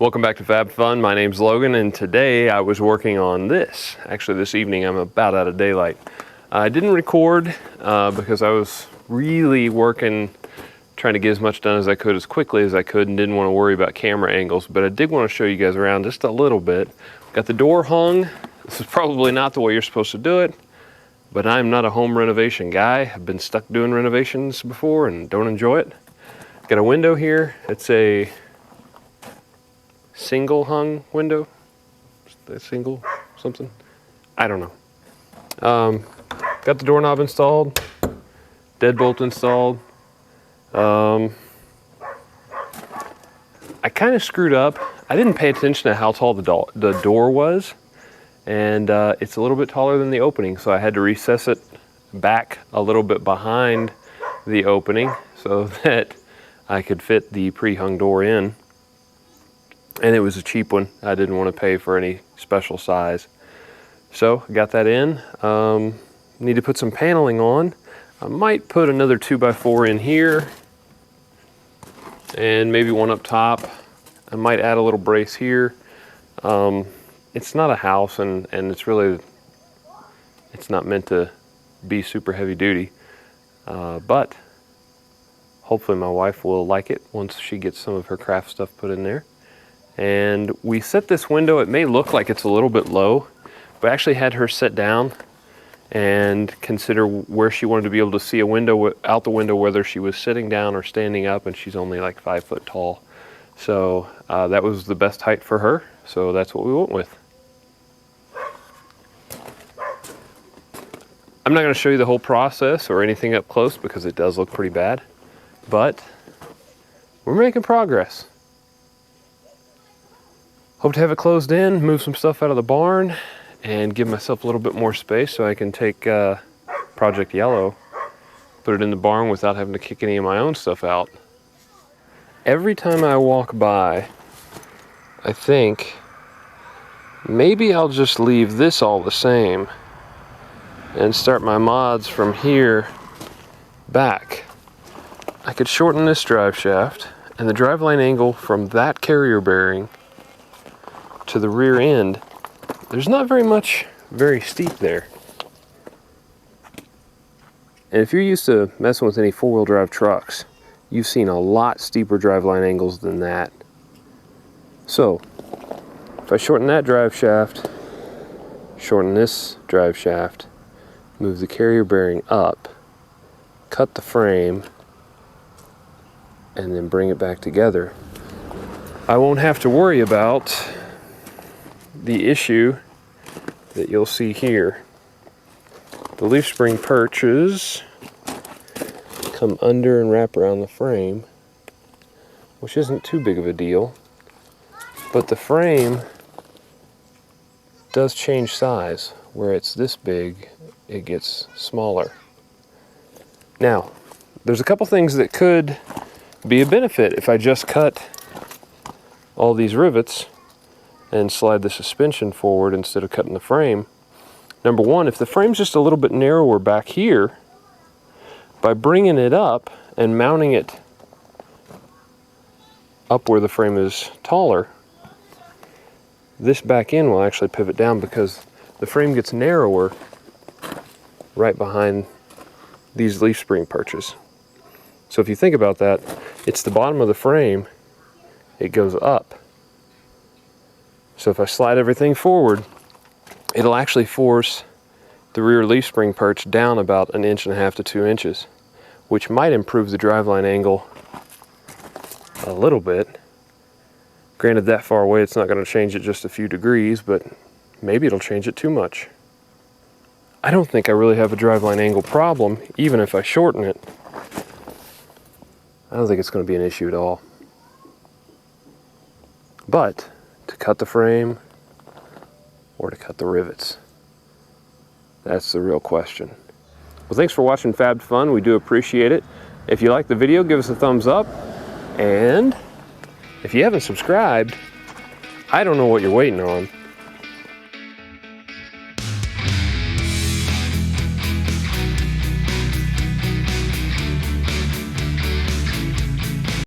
Welcome back to Fab Fun. My name's Logan, and today I was working on this. Actually, this evening I'm about out of daylight. I didn't record because I was really working, trying to get as much done as I could as quickly as I could, and didn't want to worry about camera angles, but I did want to show you guys around just a little bit. Got the door hung. This is probably not the way you're supposed to do it, but I'm not a home renovation guy. I've been stuck doing renovations before and don't enjoy it. Got a window here. It's a single hung window. Single something? I don't know. Got the doorknob installed, deadbolt installed. I kind of screwed up. I didn't pay attention to how tall the door was, and it's a little bit taller than the opening, so I had to recess it back a little bit behind the opening so that I could fit the pre-hung door in. And it was a cheap one. I didn't want to pay for any special size. So I got that in. Need to put some paneling on. I might put another 2x4 in here and maybe one up top. I might add a little brace here. It's not a house, and it's not meant to be super heavy duty, but hopefully my wife will like it once she gets some of her craft stuff put in there. And we set this window, it may look like it's a little bit low, but I actually had her sit down and consider where she wanted to be able to see a window out the window, whether she was sitting down or standing up, and she's only like 5 foot tall. So that was the best height for her, so that's what we went with. I'm not going to show you the whole process or anything up close because it does look pretty bad, but we're making progress. Hope to have it closed in, move some stuff out of the barn, and give myself a little bit more space so I can take Project Yellow, put it in the barn without having to kick any of my own stuff out. Every time I walk by, I think maybe I'll just leave this all the same and start my mods from here back. I could shorten this drive shaft, and the driveline angle from that carrier bearing to the rear end, there's not very steep there. And if you're used to messing with any four-wheel drive trucks, you've seen a lot steeper driveline angles than that. So if I shorten that drive shaft, shorten this drive shaft, move the carrier bearing up, cut the frame, and then bring it back together, I won't have to worry about the issue that you'll see here. The leaf spring perches come under and wrap around the frame, which isn't too big of a deal, but the frame does change size. Where it's this big, it gets smaller. Now, there's a couple things that could be a benefit if I just cut all these rivets and slide the suspension forward instead of cutting the frame. Number one, if the frame's just a little bit narrower back here, by bringing it up and mounting it up where the frame is taller, this back end will actually pivot down because the frame gets narrower right behind these leaf spring perches. So if you think about that, it's the bottom of the frame, it goes up. So if I slide everything forward, it'll actually force the rear leaf spring perch down about 1.5 inches to 2 inches, which might improve the driveline angle a little bit. Granted, that far away it's not going to change it just a few degrees, but maybe it'll change it too much. I don't think I really have a driveline angle problem, even if I shorten it. I don't think it's going to be an issue at all. But to cut the frame or to cut the rivets, that's the real question. Well, thanks for watching Fab Fun. We do appreciate it. If you like the video, give us a thumbs up. And if you haven't subscribed, I don't know what you're waiting on.